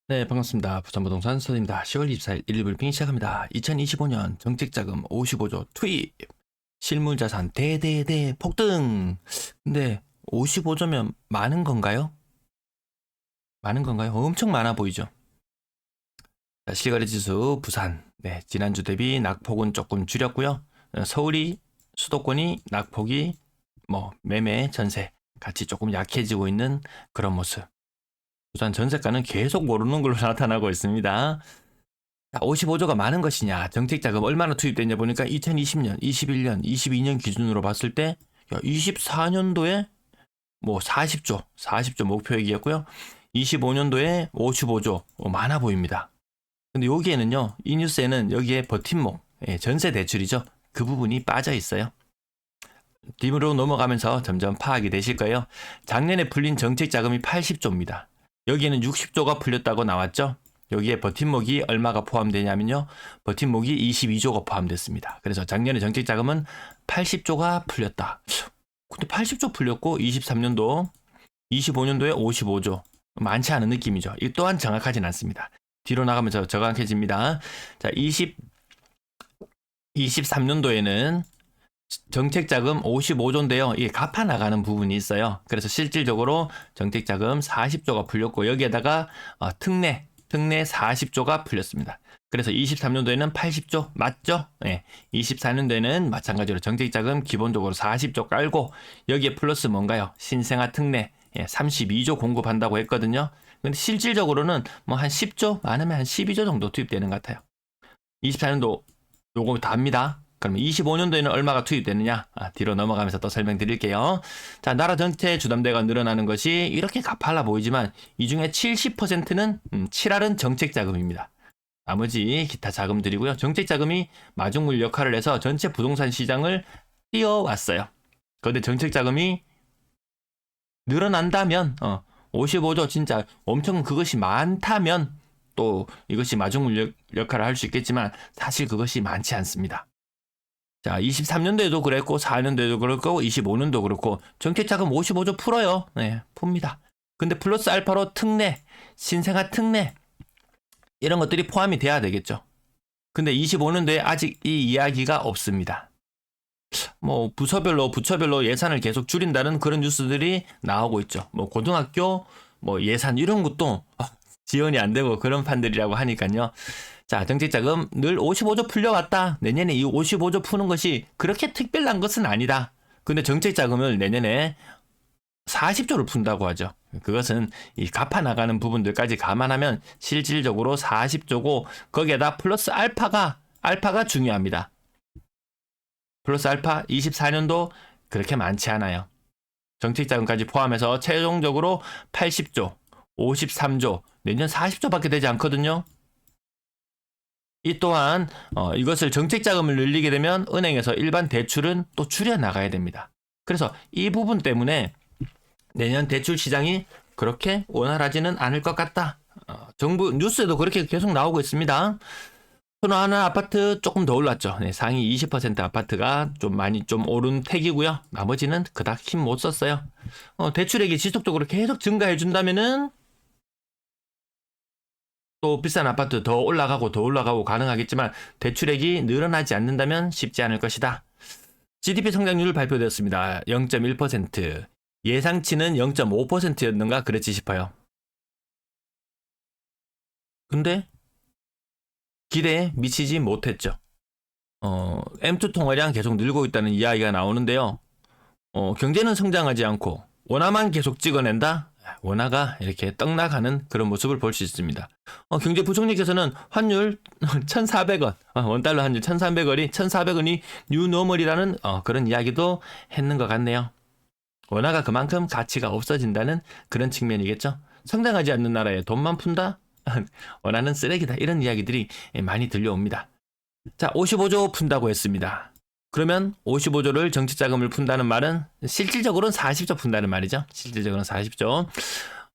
네, 반갑습니다. 부산부동산 서입니다. 10월 24일 1일 브리핑 시작합니다. 2025년 정책자금 55조 투입, 실물자산 대대대 폭등. 근데 55조면 많은 건가요? 많은 건가요? 엄청 많아 보이죠? 자, 실거래지수 부산. 네, 지난주 대비 낙폭은 조금 줄였고요. 서울이 수도권이 낙폭이 매매 전세 같이 조금 약해지고 있는 그런 모습. 부산 전세가는 계속 오르는 걸로 나타나고 있습니다. 55조가 많은 것이냐, 정책자금 얼마나 투입됐냐 보니까 2020년, 21년, 22년 기준으로 봤을 때 24년도에 40조 목표액이었고요. 25년도에 55조 많아 보입니다. 근데 여기에는요, 이 뉴스에는 여기에 버팀목, 전세 대출이죠. 그 부분이 빠져 있어요. 뒷으로 넘어가면서 점점 파악이 되실 거예요. 작년에 풀린 정책자금이 80조입니다. 여기에는 60조가 풀렸다고 나왔죠. 여기에 버팀목이 얼마가 포함되냐면요. 버팀목이 22조가 포함됐습니다. 그래서 작년에 정책자금은 80조가 풀렸다. 근데 80조 풀렸고 23년도, 25년도에 55조. 많지 않은 느낌이죠. 이 또한 정확하진 않습니다. 뒤로 나가면서 정확해집니다. 자, 23년도에는 정책자금 55조인데요. 이게 갚아 나가는 부분이 있어요. 그래서 실질적으로 정책자금 40조가 풀렸고 여기에다가 특례 40조가 풀렸습니다. 그래서 23년도에는 80조 맞죠? 네. 24년도에는 마찬가지로 정책자금 기본적으로 40조 깔고 여기에 플러스 뭔가요? 신생아 특례 32조 공급한다고 했거든요. 근데 실질적으로는 한 10조 많으면 한 12조 정도 투입되는 것 같아요. 24년도 요거 답니다. 그러면 25년도에는 얼마가 투입되느냐? 뒤로 넘어가면서 또 설명드릴게요. 자, 나라 전체 주담대가 늘어나는 것이 이렇게 가팔라 보이지만 이 중에 70%는 7할은 정책자금입니다. 나머지 기타 자금들이고요. 정책자금이 마중물 역할을 해서 전체 부동산 시장을 띄워왔어요. 그런데 정책자금이 늘어난다면 55조 진짜 엄청 그것이 많다면 또 이것이 마중물 역할을 할 수 있겠지만 사실 그것이 많지 않습니다. 자, 23년도에도 그랬고 4년도에도 그렇고 25년도 그렇고 정책자금 55조 풀어요. 네, 풉니다. 근데 플러스 알파로 특례, 신생아 특례 이런 것들이 포함이 돼야 되겠죠. 근데 25년도에 아직 이 이야기가 없습니다. 부처별로 예산을 계속 줄인다는 그런 뉴스들이 나오고 있죠. 고등학교 예산 이런 것도 지원이 안 되고 그런 판들이라고 하니까요. 자, 정책자금 늘 55조 풀려왔다. 내년에 이 55조 푸는 것이 그렇게 특별한 것은 아니다. 근데 정책자금을 내년에 40조를 푼다고 하죠. 그것은 이 갚아 나가는 부분들까지 감안하면 실질적으로 40조고 거기에다 플러스 알파가 중요합니다. 플러스 알파 24년도 그렇게 많지 않아요. 정책자금까지 포함해서 최종적으로 80조, 53조, 내년 40조밖에 되지 않거든요. 이 또한 이것을 정책자금을 늘리게 되면 은행에서 일반 대출은 또 줄여나가야 됩니다. 그래서 이 부분 때문에 내년 대출 시장이 그렇게 원활하지는 않을 것 같다. 정부 뉴스에도 그렇게 계속 나오고 있습니다. 선호하는 아파트 조금 더 올랐죠. 네, 상위 20% 아파트가 많이 오른 택이고요. 나머지는 그닥 힘 못 썼어요. 대출액이 지속적으로 계속 증가해 준다면은 또 비싼 아파트 더 올라가고 가능하겠지만 대출액이 늘어나지 않는다면 쉽지 않을 것이다. GDP 성장률 발표되었습니다. 0.1%. 예상치는 0.5%였는가 그랬지 싶어요. 근데 기대에 미치지 못했죠. M2 통화량 계속 늘고 있다는 이야기가 나오는데요. 경제는 성장하지 않고 원화만 계속 찍어낸다? 원화가 이렇게 떡나가는 그런 모습을 볼 수 있습니다. 경제부총리께서는 환율 1,400원, 원달러 환율 1,400원이 뉴노멀이라는 그런 이야기도 했는 것 같네요. 원화가 그만큼 가치가 없어진다는 그런 측면이겠죠. 성장하지 않는 나라에 돈만 푼다? 원화는 쓰레기다. 이런 이야기들이 많이 들려옵니다. 자, 55조 푼다고 했습니다. 그러면 55조를 정책자금을 푼다는 말은 실질적으로는 40조 푼다는 말이죠. 실질적으로는 40조.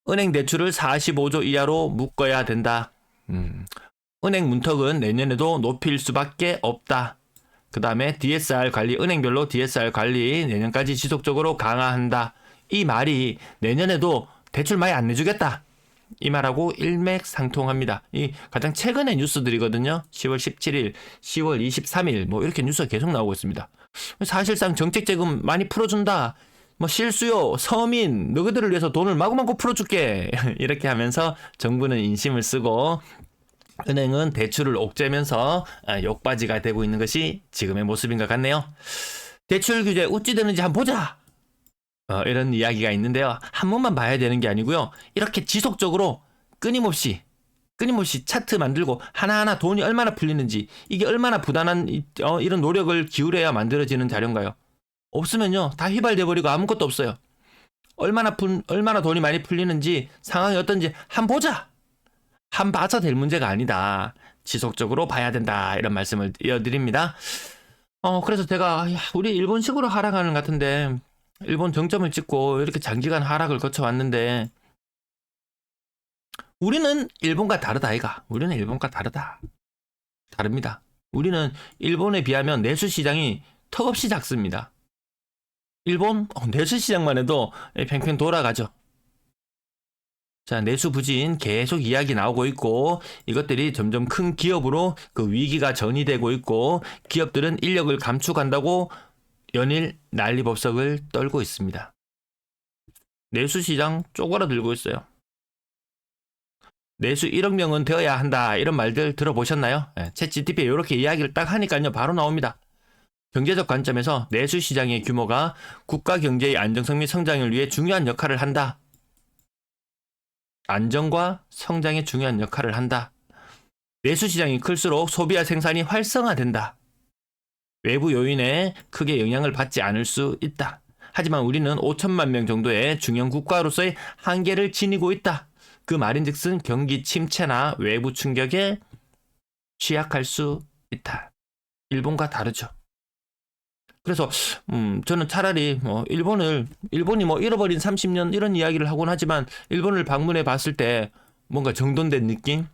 은행 대출을 45조 이하로 묶어야 된다. 은행 문턱은 내년에도 높일 수밖에 없다. 그 다음에 DSR 관리, 은행별로 DSR 관리 내년까지 지속적으로 강화한다. 이 말이 내년에도 대출 많이 안 내주겠다. 이 말하고 일맥상통합니다. 이 가장 최근의 뉴스들이거든요. 10월 17일, 10월 23일 뭐 이렇게 뉴스가 계속 나오고 있습니다. 사실상 정책재금 많이 풀어준다. 뭐 실수요, 서민, 너희들을 위해서 돈을 마구마구 풀어줄게. 이렇게 하면서 정부는 인심을 쓰고 은행은 대출을 옥죄면서 욕바지가 되고 있는 것이 지금의 모습인 것 같네요. 대출 규제 어찌 되는지 한번 보자. 이런 이야기가 있는데요. 한 번만 봐야 되는 게 아니고요. 이렇게 지속적으로 끊임없이 차트 만들고 하나하나 돈이 얼마나 풀리는지, 이게 얼마나 부단한 이런 노력을 기울여야 만들어지는 자료인가요? 없으면요, 다 휘발돼 버리고 아무것도 없어요. 얼마나 돈이 많이 풀리는지, 상황이 어떤지 한번 보자. 한 봐서 될 문제가 아니다. 지속적으로 봐야 된다. 이런 말씀을 이어드립니다. 그래서 제가 우리 일본식으로 하락하는 것 같은데, 일본 정점을 찍고 이렇게 장기간 하락을 거쳐왔는데, 우리는 일본과 다르다 아이가. 우리는 일본과 다릅니다. 우리는 일본에 비하면 내수 시장이 턱없이 작습니다. 일본 내수 시장만 해도 팽팽 돌아가죠. 자, 내수 부진 계속 이야기 나오고 있고, 이것들이 점점 큰 기업으로 그 위기가 전이되고 있고, 기업들은 인력을 감축한다고 연일 난리법석을 떨고 있습니다. 내수 시장 쪼그라들고 있어요. 내수 1억 명은 되어야 한다, 이런 말들 들어보셨나요? 챗GPT에 이렇게 이야기를 딱 하니까요, 바로 나옵니다. 경제적 관점에서 내수 시장의 규모가 국가 경제의 안정성 및 성장을 위해 중요한 역할을 한다. 안정과 성장에 중요한 역할을 한다. 내수 시장이 클수록 소비와 생산이 활성화된다. 외부 요인에 크게 영향을 받지 않을 수 있다. 하지만 우리는 5천만 명 정도의 중형 국가로서의 한계를 지니고 있다. 그 말인즉슨 경기 침체나 외부 충격에 취약할 수 있다. 일본과 다르죠. 그래서 저는 차라리 일본이 뭐 잃어버린 30년 이런 이야기를 하곤 하지만, 일본을 방문해 봤을 때 뭔가 정돈된 느낌?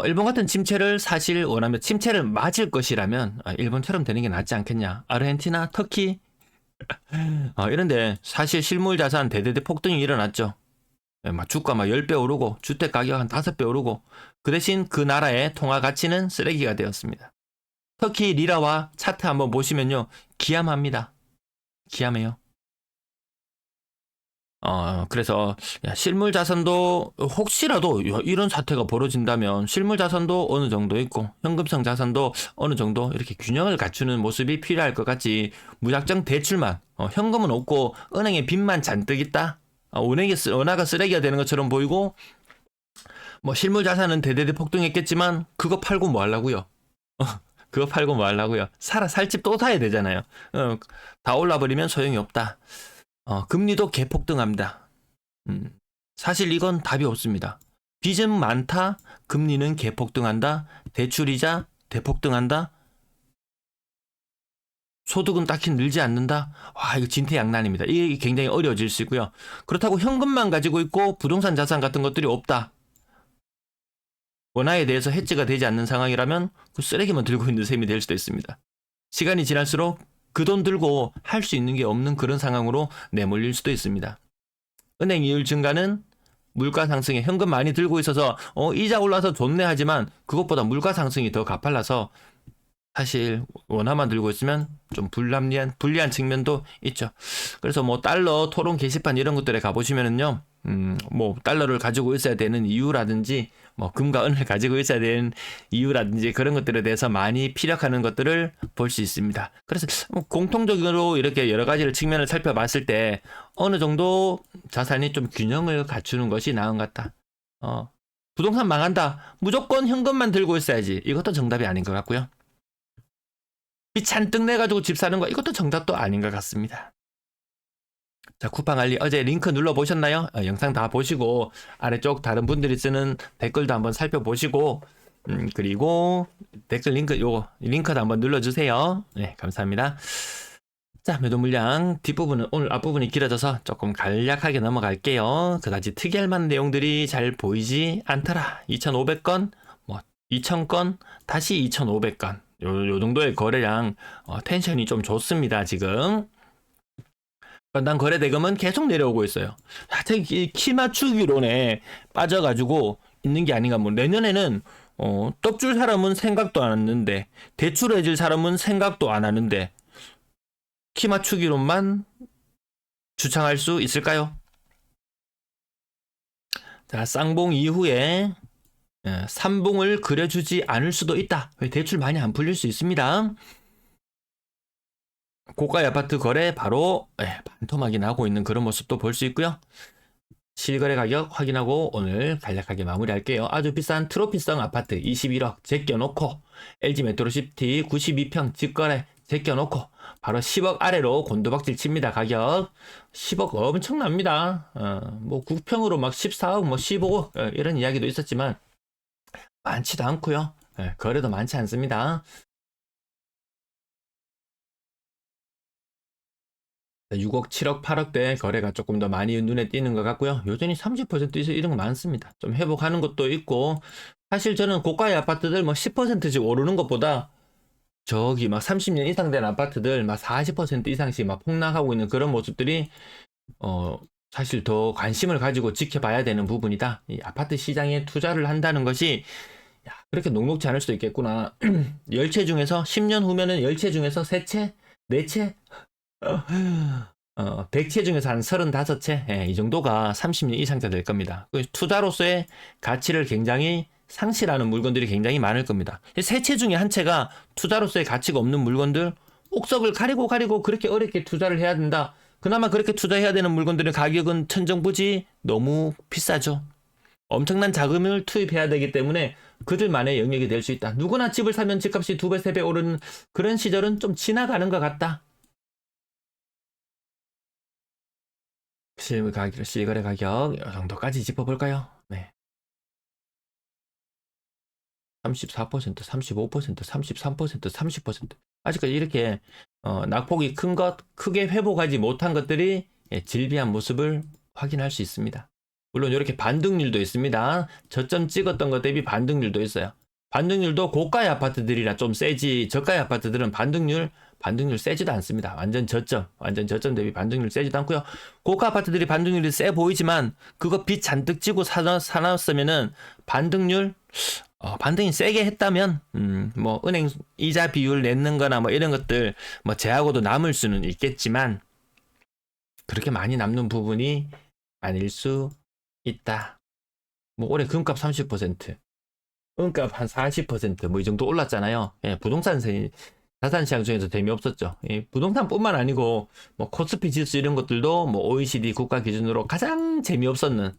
일본 같은 침체를 사실 원하면, 침체를 맞을 것이라면 일본처럼 되는 게 낫지 않겠냐. 아르헨티나, 터키 이런데 사실 실물 자산 대대대 폭등이 일어났죠. 주가 10배 오르고 주택 가격 한 5배 오르고, 그 대신 그 나라의 통화 가치는 쓰레기가 되었습니다. 터키 리라와 차트 한번 보시면요, 기암합니다. 기암해요. 그래서 실물 자산도 혹시라도 이런 사태가 벌어진다면 실물 자산도 어느 정도 있고 현금성 자산도 어느 정도 이렇게 균형을 갖추는 모습이 필요할 것 같지, 무작정 대출만, 현금은 없고 은행에 빚만 잔뜩 있다, 은하가 쓰레기가 되는 것처럼 보이고, 뭐 실물 자산은 대대대 폭등했겠지만 그거 팔고 뭐 하려고요? 그거 팔고 뭐 하려고요? 살 집 또 사야 되잖아요. 다 올라버리면 소용이 없다. 금리도 개폭등합니다. 사실 이건 답이 없습니다. 빚은 많다, 금리는 개폭등한다, 대출이자 대폭등한다, 소득은 딱히 늘지 않는다. 와, 이거 진퇴양난입니다. 이게 굉장히 어려워질 수 있고요. 그렇다고 현금만 가지고 있고 부동산 자산 같은 것들이 없다. 원화에 대해서 해지가 되지 않는 상황이라면 그 쓰레기만 들고 있는 셈이 될 수도 있습니다. 시간이 지날수록 그 돈 들고 할 수 있는 게 없는 그런 상황으로 내몰릴 수도 있습니다. 은행 이율 증가는 물가 상승에 현금 많이 들고 있어서 이자 올라서 좋네 하지만, 그것보다 물가 상승이 더 가팔라서 사실 원화만 들고 있으면 좀 불리한 측면도 있죠. 그래서 뭐 달러 토론 게시판 이런 것들에 가보시면은요, 뭐 달러를 가지고 있어야 되는 이유라든지, 뭐 금과 은을 가지고 있어야 되는 이유라든지, 그런 것들에 대해서 많이 피력하는 것들을 볼 수 있습니다. 그래서 공통적으로 이렇게 여러 가지를 측면을 살펴봤을 때 어느 정도 자산이 좀 균형을 갖추는 것이 나은 것 같다. 부동산 망한다, 무조건 현금만 들고 있어야지, 이것도 정답이 아닌 것 같고요. 빚 잔뜩 내가지고 집 사는 거, 이것도 정답도 아닌 것 같습니다. 자, 쿠팡알리 어제 링크 눌러보셨나요? 영상 다 보시고 아래쪽 다른 분들이 쓰는 댓글도 한번 살펴보시고, 그리고 댓글 링크도 한번 눌러주세요. 네, 감사합니다. 자, 매도 물량 뒷부분은, 오늘 앞부분이 길어져서 조금 간략하게 넘어갈게요. 그다지 특이할 만한 내용들이 잘 보이지 않더라. 2,500건, 뭐 2,000건, 다시 2,500건, 요 정도의 거래량, 텐션이 좀 좋습니다, 지금. 건당 거래 대금은 계속 내려오고 있어요. 하여튼 키 맞추기론에 빠져가지고 있는 게 아닌가. 뭐 내년에는 떡 줄 사람은 생각도 안 했는데 대출해줄 사람은 생각도 안 하는데 키 맞추기론만 주창할 수 있을까요? 자, 쌍봉 이후에 3봉을 그려주지 않을 수도 있다. 대출 많이 안 풀릴 수 있습니다. 고가의 아파트 거래 바로 반토막이 나고 있는 그런 모습도 볼 수 있고요. 실거래 가격 확인하고 오늘 간략하게 마무리할게요. 아주 비싼 트로피성 아파트 21억 제껴놓고 LG 메트로시티 92평 직거래 제껴놓고 바로 10억 아래로 곤두박질 칩니다. 가격 10억 엄청납니다. 뭐 9평으로 막 14억 뭐 15억 이런 이야기도 있었지만 많지도 않고요. 거래도 많지 않습니다. 6억, 7억, 8억대 거래가 조금 더 많이 눈에 띄는 것 같고요. 여전히 30% 이런 거 많습니다. 좀 회복하는 것도 있고, 사실 저는 고가의 아파트들 뭐 10%씩 오르는 것보다 저기 막 30년 이상 된 아파트들 막 40% 이상씩 막 폭락하고 있는 그런 모습들이 사실 더 관심을 가지고 지켜봐야 되는 부분이다. 이 아파트 시장에 투자를 한다는 것이 그렇게 녹록지 않을 수도 있겠구나. 10채 중에서 10년 후면은 10채 중에서 3채, 4채 100채 중에서 한 35채, 이 정도가 30년 이상자 될 겁니다. 투자로서의 가치를 굉장히 상실하는 물건들이 굉장히 많을 겁니다. 3채 중에 한 채가 투자로서의 가치가 없는 물건들, 옥석을 가리고 그렇게 어렵게 투자를 해야 된다. 그나마 그렇게 투자해야 되는 물건들의 가격은 천정부지 너무 비싸죠. 엄청난 자금을 투입해야 되기 때문에 그들만의 영역이 될 수 있다. 누구나 집을 사면 집값이 2배, 3배 오르는 그런 시절은 좀 지나가는 것 같다. 실거래 가격 이 정도까지 짚어볼까요? 네. 34%, 35%, 33%, 30% 아직까지 이렇게 낙폭이 큰 것, 크게 회복하지 못한 것들이 질비한 모습을 확인할 수 있습니다. 물론 이렇게 반등률도 있습니다. 저점 찍었던 것 대비 반등률도 있어요. 반등률도 고가의 아파트들이라 좀 세지, 저가의 아파트들은 반등률 세지도 않습니다. 완전 저점 대비 반등률 세지도 않고요. 고가 아파트들이 반등률이 세 보이지만 그거 빚 잔뜩 지고 사놨으면은 반등이 세게 했다면 뭐 은행 이자 비율 내는 거나 뭐 이런 것들 뭐 제하고도 남을 수는 있겠지만 그렇게 많이 남는 부분이 아닐 수 있다. 뭐 올해 금값 30%, 은값 한 40% 뭐 이 정도 올랐잖아요. 부동산 자산 시장 중에서 재미없었죠. 부동산뿐만 아니고 뭐 코스피 지수 이런 것들도 뭐 OECD 국가 기준으로 가장 재미없었는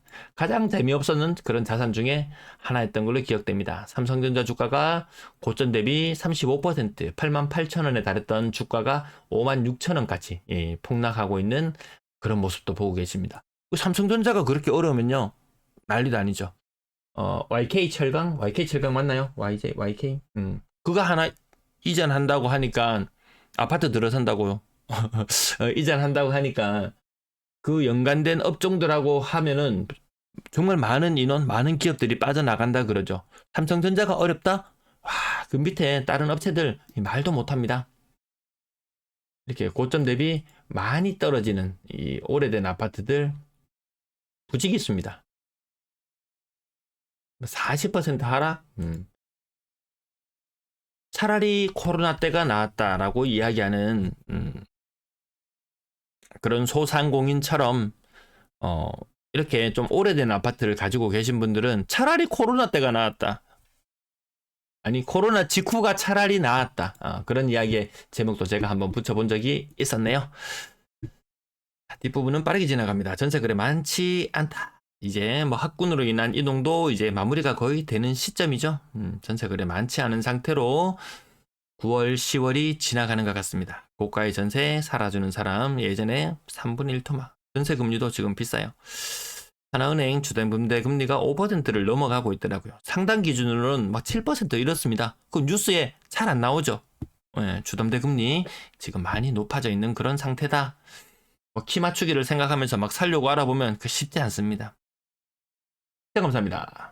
그런 자산 중에 하나였던 걸로 기억됩니다. 삼성전자 주가가 고점 대비 35% 88,000원에 달했던 주가가 56,000원까지 폭락하고 있는 그런 모습도 보고 계십니다. 삼성전자가 그렇게 어려우면요 난리도 아니죠. YK 철강 맞나요? YK? 그거 하나 이전한다고 하니까 아파트 들어선다고요. 이전한다고 하니까 그 연관된 업종들하고 하면은 정말 많은 인원, 많은 기업들이 빠져나간다 그러죠. 삼성전자가 어렵다? 와, 그 밑에 다른 업체들 말도 못합니다. 이렇게 고점 대비 많이 떨어지는 이 오래된 아파트들 부지기수입니다. 40% 하락? 차라리 코로나 때가 나았다라고 이야기하는 그런 소상공인처럼 이렇게 좀 오래된 아파트를 가지고 계신 분들은 차라리 코로나 때가 나았다. 아니 코로나 직후가 차라리 나았다. 그런 이야기의 제목도 제가 한번 붙여본 적이 있었네요. 뒷부분은 빠르게 지나갑니다. 전세 거래 많지 않다. 이제 뭐 학군으로 인한 이동도 이제 마무리가 거의 되는 시점이죠. 전세 거래 많지 않은 상태로 9월, 10월이 지나가는 것 같습니다. 고가의 전세 살아주는 사람 예전에 3분의 1 토막. 전세 금리도 지금 비싸요. 하나은행 주담대 금리가 5%를 넘어가고 있더라고요. 상당 기준으로는 막 7% 이렇습니다. 그 뉴스에 잘 안 나오죠. 주담대 금리 지금 많이 높아져 있는 그런 상태다. 키 맞추기를 생각하면서 막 살려고 알아보면 그 쉽지 않습니다. 감사합니다.